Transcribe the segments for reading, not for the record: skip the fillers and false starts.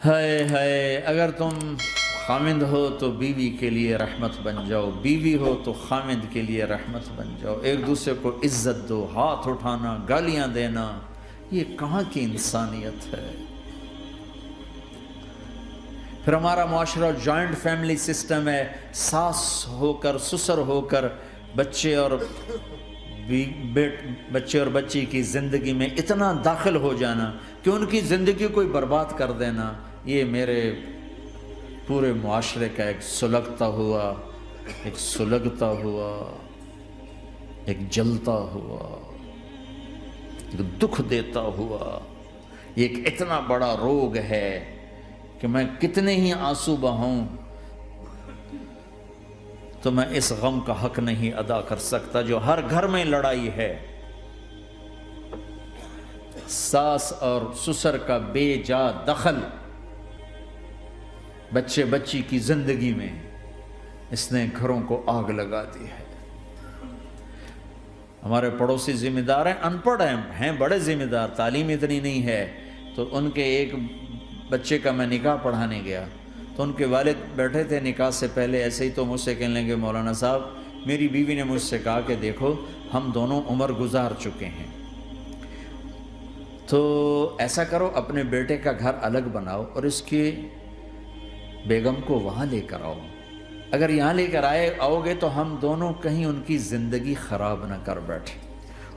ہائے ہائے، اگر تم خامند ہو تو بیوی کے لیے رحمت بن جاؤ، بیوی ہو تو خامند کے لیے رحمت بن جاؤ، ایک دوسرے کو عزت دو، ہاتھ اٹھانا، گالیاں دینا، یہ کہاں کی انسانیت ہے؟ پھر ہمارا معاشرہ جوائنٹ فیملی سسٹم ہے، ساس ہو کر سسر ہو کر بچے اور بچی کی زندگی میں اتنا داخل ہو جانا کہ ان کی زندگی کو برباد کر دینا، یہ میرے پورے معاشرے کا ایک سلگتا ہوا، ایک جلتا ہوا، ایک دکھ دیتا ہوا، یہ ایک اتنا بڑا روگ ہے کہ میں کتنے ہی آنسو بہاؤں تو میں اس غم کا حق نہیں ادا کر سکتا جو ہر گھر میں لڑائی ہے۔ ساس اور سسر کا بے جا دخل بچی کی زندگی میں، اس نے گھروں کو آگ لگا دی ہے۔ ہمارے پڑوسی ذمہ دار ہیں، ان پڑھ ہیں بڑے ذمہ دار، تعلیم اتنی نہیں ہے، تو ان کے ایک بچے کا میں نکاح پڑھانے گیا تو ان کے والد بیٹھے تھے نکاح سے پہلے، ایسے ہی تو مجھ سے کہنے لگے مولانا صاحب میری بیوی نے مجھ سے کہا کہ دیکھو ہم دونوں عمر گزار چکے ہیں، تو ایسا کرو اپنے بیٹے کا گھر الگ بناؤ اور اس کی بیگم کو وہاں لے کر آؤ، اگر یہاں لے کر آؤ گے تو ہم دونوں کہیں ان کی زندگی خراب نہ کر بیٹھیں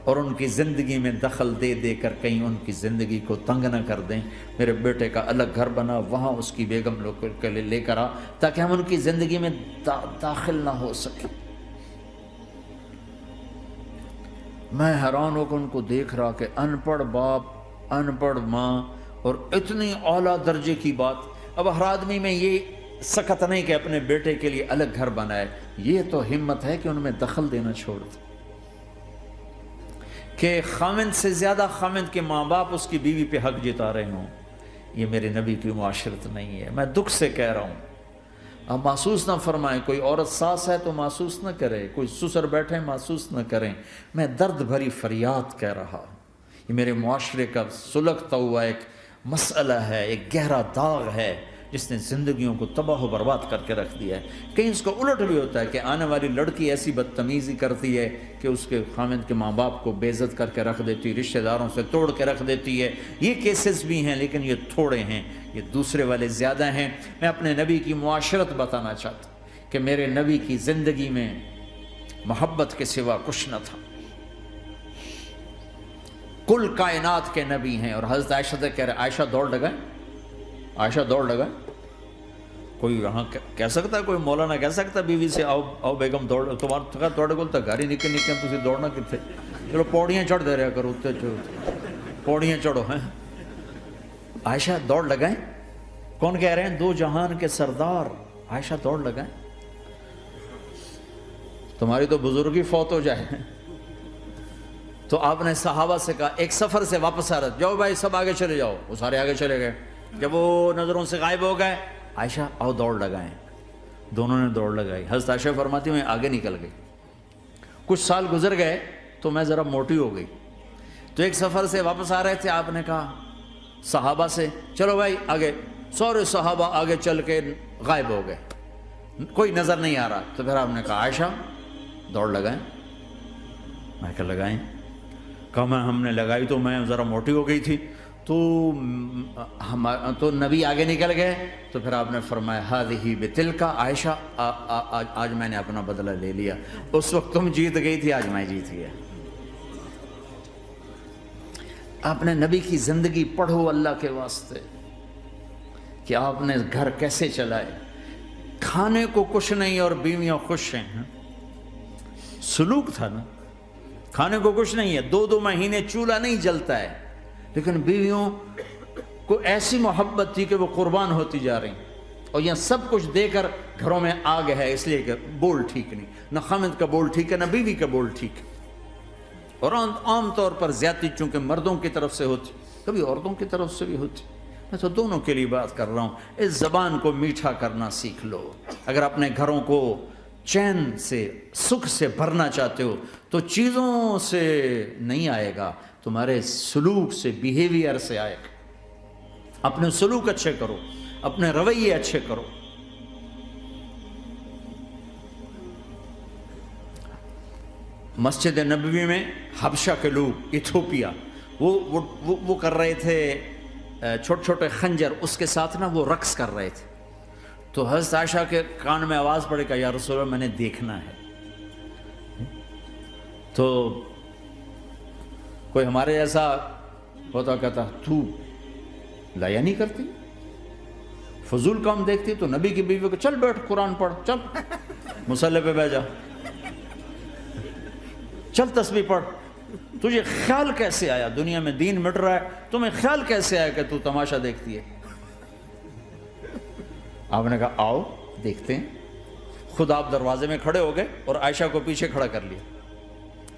اور ان کی زندگی میں دخل دے دے کر کہیں ان کی زندگی کو تنگ نہ کر دیں، میرے بیٹے کا الگ گھر بنا، وہاں اس کی بیگم لوگ کے لیے لے کر آ تاکہ ہم ان کی زندگی میں داخل نہ ہو سکیں۔ میں حیران ہو کر ان کو دیکھ رہا کہ ان پڑھ باپ، ان پڑھ ماں، اور اتنی اعلیٰ درجے کی بات۔ اب ہر آدمی میں یہ سخت نہیں کہ اپنے بیٹے کے لیے الگ گھر بنائے، یہ تو ہمت ہے کہ ان میں دخل دینا چھوڑ دے، کہ خامند سے زیادہ خامند کے ماں باپ اس کی بیوی پہ حق جتا رہے ہوں، یہ میرے نبی کی معاشرت نہیں ہے۔ میں دکھ سے کہہ رہا ہوں، آپ محسوس نہ فرمائیں، کوئی عورت ساس ہے تو محسوس نہ کرے، کوئی سسر بیٹھے محسوس نہ کریں، میں درد بھری فریاد کہہ رہا ہوں، یہ میرے معاشرے کا سلگتا ہوا ایک مسئلہ ہے، ایک گہرا داغ ہے جس نے زندگیوں کو تباہ و برباد کر کے رکھ دیا ہے۔ کہیں اس کو الٹ بھی ہوتا ہے کہ آنے والی لڑکی ایسی بدتمیزی کرتی ہے کہ اس کے خامند کے ماں باپ کو بے عزت کر کے رکھ دیتی، رشتہ داروں سے توڑ کے رکھ دیتی ہے، یہ کیسز بھی ہیں لیکن یہ تھوڑے ہیں، یہ دوسرے والے زیادہ ہیں۔ میں اپنے نبی کی معاشرت بتانا چاہتا ہوں کہ میرے نبی کی زندگی میں محبت کے سوا کچھ نہ تھا، کل کائنات کے نبی ہیں۔ اور حضرت عائشہ سے کہہ رہے عائشہ دوڑ لگائیں، عائشہ دوڑ لگائیں، کوئی یہاں کہہ سکتا ہے، کوئی مولانا کہہ سکتا ہے بیوی سے آؤ بیگم دوڑ، تمہارا توڑے گول تو گھر ہی نکل تھی دوڑنا کتنے، چلو پوڑیاں چڑھ دے رہا کرو، پوڑیاں چڑھو ہیں۔ عائشہ دوڑ لگائیں، کون کہہ رہے ہیں؟ دو جہان کے سردار عائشہ دوڑ لگائیں، تمہاری تو بزرگی فوت ہو جائے۔ تو آپ نے صحابہ سے کہا ایک سفر سے واپس آ رہے، جاؤ بھائی سب آگے چلے جاؤ، وہ سارے آگے چلے گئے، جب وہ نظروں سے غائب ہو گئے عائشہ آؤ دوڑ لگائیں، دونوں نے دوڑ لگائی۔ حضرت عائشہ فرماتی میں آگے نکل گئی، کچھ سال گزر گئے تو میں ذرا موٹی ہو گئی، تو ایک سفر سے واپس آ رہے تھے، آپ نے کہا صحابہ سے چلو بھائی آگے، سارے صحابہ آگے چل کے غائب ہو گئے، کوئی نظر نہیں آ رہا، تو پھر آپ نے کہا عائشہ دوڑ لگائیں، میں کہا لگائیں، کہا میں ہم نے لگائی تو میں ذرا موٹی ہو گئی تھی، تو نبی آگے نکل گئے، تو پھر آپ نے فرمایا ہذہ بتلک عائشہ، آج میں نے اپنا بدلہ لے لیا، اس وقت تم جیت گئی تھی، آج میں جیت گیا۔ آپ نے نبی کی زندگی پڑھو اللہ کے واسطے کہ آپ نے گھر کیسے چلائے، کھانے کو کچھ نہیں اور بیویاں خوش ہیں، سلوک تھا نا، کھانے کو کچھ نہیں ہے، 2 مہینے چولہا نہیں جلتا ہے، لیکن بیویوں کو ایسی محبت تھی کہ وہ قربان ہوتی جا رہی، اور یہاں سب کچھ دے کر گھروں میں آگ ہے، اس لیے کہ بول ٹھیک نہیں، نہ خامد کا بول ٹھیک ہے نہ بیوی کا بول ٹھیک ہے، اور عام طور پر زیادتی چونکہ مردوں کی طرف سے ہوتی، کبھی عورتوں کی طرف سے بھی ہوتی، میں تو دونوں کے لیے بات کر رہا ہوں۔ اس زبان کو میٹھا کرنا سیکھ لو، اگر اپنے گھروں کو چین سے سکھ سے بھرنا چاہتے ہو تو چیزوں سے نہیں آئے گا، تمہارے سلوک سے، بیہیویئر سے آئے گا۔ اپنے سلوک اچھے کرو، اپنے رویے اچھے کرو۔ مسجد نبوی میں حبشہ کے لوگ، ایتھوپیا، وہ کر رہے تھے چھوٹے چھوٹے خنجر، اس کے ساتھ نا وہ رقص کر رہے تھے۔ تو حضرت عائشہ کے کان میں آواز پڑے کہ یا رسول اللہ میں نے دیکھنا ہے۔ تو کوئی ہمارے ایسا ہوتا کہتا تو لایا نہیں کرتی، فضول کام دیکھتی، تو نبی کی بیوی کو چل بیٹھ قرآن پڑھ، چل مصلی پہ بیٹھ جا، چل تسبیح پڑھ۔ تجھے خیال کیسے آیا؟ دنیا میں دین مٹ رہا ہے، تمہیں خیال کیسے آیا کہ تو تماشا دیکھتی ہے؟ آپ نے کہا آؤ دیکھتے ہیں۔ خود آپ دروازے میں کھڑے ہو گئے اور عائشہ کو پیچھے کھڑا کر لیا۔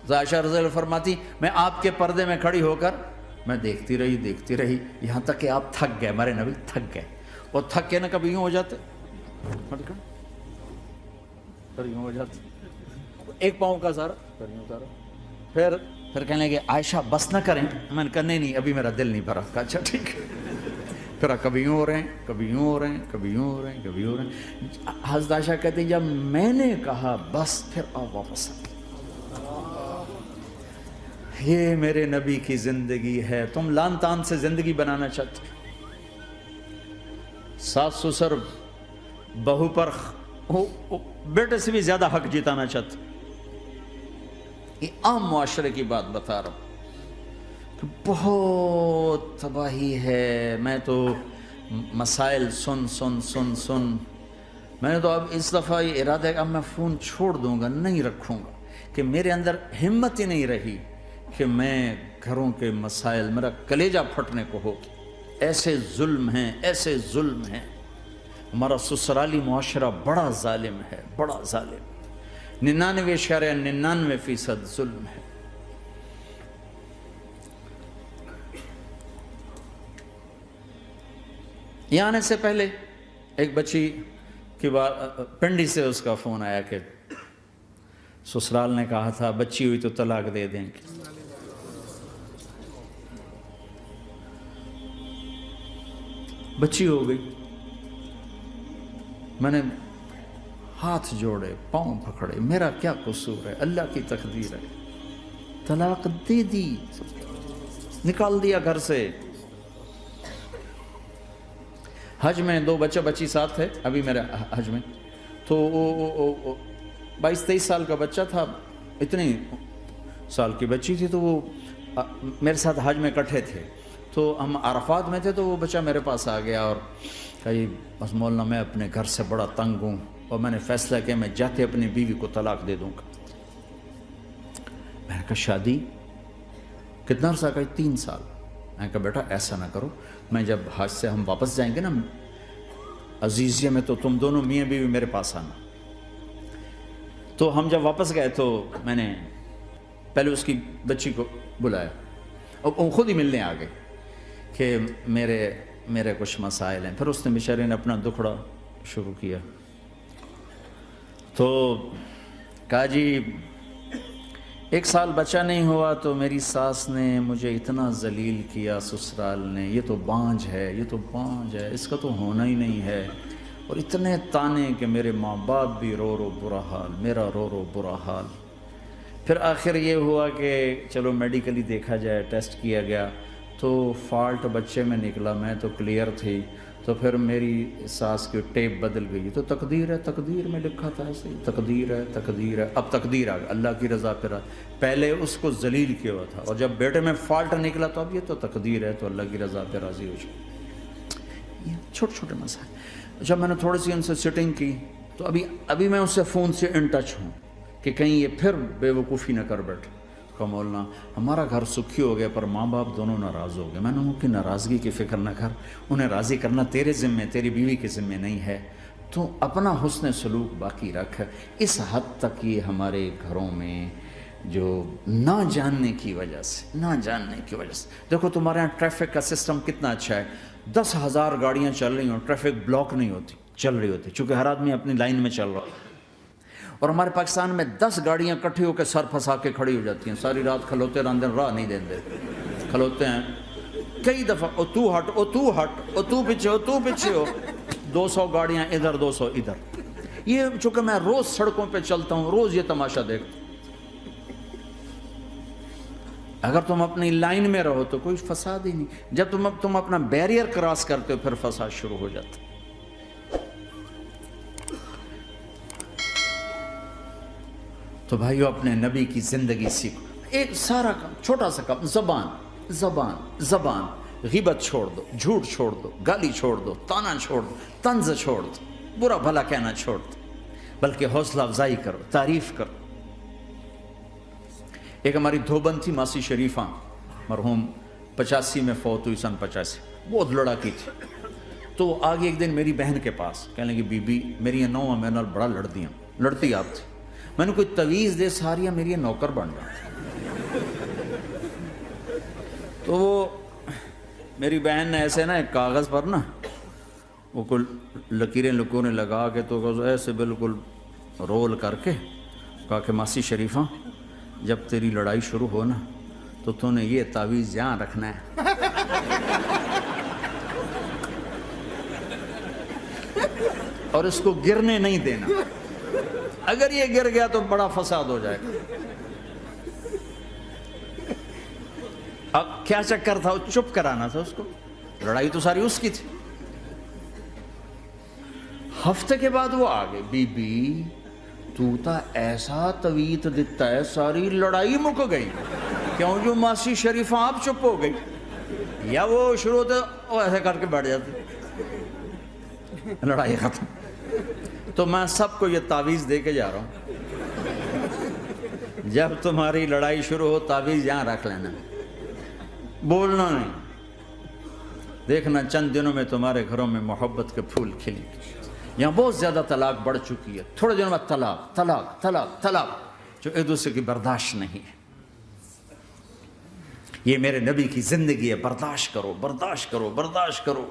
عائشہ رضی اللہ فرماتی میں آپ کے پردے میں کھڑی ہو کر میں دیکھتی رہی یہاں تک کہ آپ تھک گئے، ہمارے نبی تھک گئے، اور تھک کے نا کبھی یوں ہو جاتے، یوں ہو جاتے، ایک پاؤں کا سارا، پھر کہنے لگے عائشہ بس نہ کریں۔ میں نے کہا نہیں ابھی میرا دل نہیں بھرا۔ کہا اچھا ٹھیک ہے۔ پھر کبھی یوں ہو رہے ہیں، کبھی یوں ہو رہے ہیں، کبھی یوں ہو رہے ہیں، کبھی یوں ہو رہے ہیں۔ حضرت عائشہ کہتے ہیں جب میں نے کہا بس، پھر آپ واپس آ۔ یہ میرے نبی کی زندگی ہے۔ تم لان تان سے زندگی بنانا چاہتے، ساس سسر بہو پر بیٹے سے بھی زیادہ حق جتانا چاہتے۔ یہ عام معاشرے کی بات بتا رہا ہوں کہ بہت تباہی ہے۔ میں تو مسائل سن میں نے تو اب اس دفعہ یہ ارادہ ہے کہ اب میں فون چھوڑ دوں گا، نہیں رکھوں گا، کہ میرے اندر ہمت ہی نہیں رہی کہ میں گھروں کے مسائل، میرا کلیجہ پھٹنے کو ہو۔ ایسے ظلم ہیں، ایسے ظلم ہیں۔ ہمارا سسرالی معاشرہ بڑا ظالم ہے، بڑا ظالم، 99.99% ظلم ہے۔ یہاں آنے سے پہلے ایک بچی کی بات، پنڈی سے اس کا فون آیا کہ سسرال نے کہا تھا بچی ہوئی تو طلاق دے دیں گے۔ بچی ہو گئی، میں نے ہاتھ جوڑے، پاؤں پکڑے، میرا کیا قصور ہے، اللہ کی تقدیر ہے۔ طلاق دے دی، نکال دیا گھر سے۔ حج میں 2 بچی ساتھ تھے ابھی میرے حج میں، تو 22-23 سال کا بچہ تھا، اتنی سال کی بچی تھی، تو وہ میرے ساتھ حج میں اکٹھے تھے۔ تو ہم عرفات میں تھے، تو وہ بچہ میرے پاس آ گیا اور کہا بس مولانا میں اپنے گھر سے بڑا تنگ ہوں اور میں نے فیصلہ کیا میں جاتے اپنی بیوی کو طلاق دے دوں گا۔ میں نے کہا شادی کتنا عرصہ کا؟ 3 سال۔ میں نے کہا بیٹا ایسا نہ کرو، میں جب حج سے ہم واپس جائیں گے نا عزیزیہ میں، تو تم دونوں میاں بیوی میرے پاس آنا۔ تو ہم جب واپس گئے تو میں نے پہلے اس کی بچی کو بلایا اور وہ خود ہی ملنے آ گئے کہ میرے کچھ مسائل ہیں۔ پھر اس نے بیچارے نے اپنا دکھڑا شروع کیا، تو کہا جی 1 سال بچہ نہیں ہوا تو میری ساس نے مجھے اتنا ذلیل کیا، سسرال نے، یہ تو بانجھ ہے، یہ تو بانجھ ہے، اس کا تو ہونا ہی نہیں ہے، اور اتنے تانے کہ میرے ماں باپ بھی رو رو برا حال، میرا رو رو برا حال۔ پھر آخر یہ ہوا کہ چلو میڈیکلی دیکھا جائے، ٹیسٹ کیا گیا تو فالٹ بچے میں نکلا، میں تو کلیئر تھی، تو پھر میری ساس کی ٹیپ بدل گئی۔ تو تقدیر ہے، تقدیر میں لکھا تھا ایسے ہی، تقدیر ہے، تقدیر ہے۔ اب تقدیر آ گئی، اللہ کی رضا پہ پہلے اس کو ذلیل کیا ہوا تھا، اور جب بیٹے میں فالٹ نکلا تو اب یہ تو تقدیر ہے، تو اللہ کی رضا پہ راضی ہو جائے۔ یہ چھوٹے چھوٹے مسائل۔ جب میں نے تھوڑی سی ان سے سٹنگ کی تو ابھی میں اس سے فون سے ان ٹچ ہوں کہ کہیں یہ پھر بے وقوفی نہ کر بیٹھ۔ کہا مولانا ہمارا گھر سکھی ہو گیا پر ماں باپ دونوں ناراض ہو گئے۔ میں نے ان کی ناراضگی کی فکر نہ کر، انہیں راضی کرنا تیرے ذمے، تیری بیوی کے ذمے نہیں ہے، تو اپنا حسن سلوک باقی رکھ۔ اس حد تک یہ ہمارے گھروں میں جو نہ جاننے کی وجہ سے دیکھو تمہارے یہاں ٹریفک کا سسٹم کتنا اچھا ہے، 10,000 گاڑیاں چل رہی ہوں، ٹریفک بلاک نہیں ہوتی، چل رہی ہوتی، چونکہ ہر آدمی اپنی لائن میں چل رہا ہے۔ اور ہمارے پاکستان میں 10 گاڑیاں کٹھی ہو کے سر پھنسا کے کھڑی ہو جاتی ہیں، ساری رات کھلوتے رہتے ہیں، راہ نہیں دیتے، کھلوتے ہیں کئی دفعہ او تو ہٹ او تو ہٹ او تو پیچھے ہو 200 گاڑیاں ادھر 200 ادھر. یہ چونکہ میں روز سڑکوں پہ چلتا ہوں, روز یہ تماشا دیکھتا ہوں. اگر تم اپنی لائن میں رہو تو کوئی فساد ہی نہیں. جب تم اپنا بیریئر کراس کرتے ہو پھر فساد شروع ہو جاتا. تو بھائیو اپنے نبی کی زندگی سیکھو. ایک سارا کام, چھوٹا سا کام, زبان. غیبت چھوڑ دو, جھوٹ چھوڑ دو, گالی چھوڑ دو, تانا چھوڑ دو, طنز چھوڑ دو, برا بھلا کہنا چھوڑ دو, بلکہ حوصلہ افزائی کرو, تعریف کرو. ایک ہماری دھوبن تھی ماسی شریفہ, مرحوم 85 میں فوت ہوئی, سن 85, بہت لڑاکی تھی. تو وہ آگے ایک دن میری بہن کے پاس کہنے لگی, بی بی میری یہ نوہ میرے نال بڑا لڑتی آپ تھی, میں نے کوئی تویز دے ساریا میری نوکر بن رہا. تو وہ میری بہن نے ایسے نا ایک کاغذ پر نا وہ کوئی لکیریں لگا کے تو ایسے بالکل رول کر کے کہا کہ ماسی شریفہ جب تیری لڑائی شروع ہو نا تو تو نے یہ تعویذ یہاں رکھنا ہے, اور اس کو گرنے نہیں دینا. اگر یہ گر گیا تو بڑا فساد ہو جائے گا. اب کیا چکر تھا, وہ چپ کرانا تھا اس کو, لڑائی تو ساری اس کی تھی. ہفتے کے بعد وہ آگے, بی بی تو تا ایسا تویت دیتا ہے ساری لڑائی مک گئی. کیوں, جو ماسی شریفہ آپ چپ ہو گئی, یا وہ شروع ہوتے وہ ایسے کر کے بیٹھ جاتے, لڑائی ختم. تو میں سب کو یہ تعویذ دے کے جا رہا ہوں, جب تمہاری لڑائی شروع ہو تعویذ یہاں رکھ لینا, بولنا نہیں. دیکھنا چند دنوں میں تمہارے گھروں میں محبت کے پھول کھلیں گے. یہاں بہت زیادہ طلاق بڑھ چکی ہے, تھوڑے دنوں میں طلاق جو ایک دوسرے کی برداشت نہیں ہے. یہ میرے نبی کی زندگی ہے, برداشت کرو.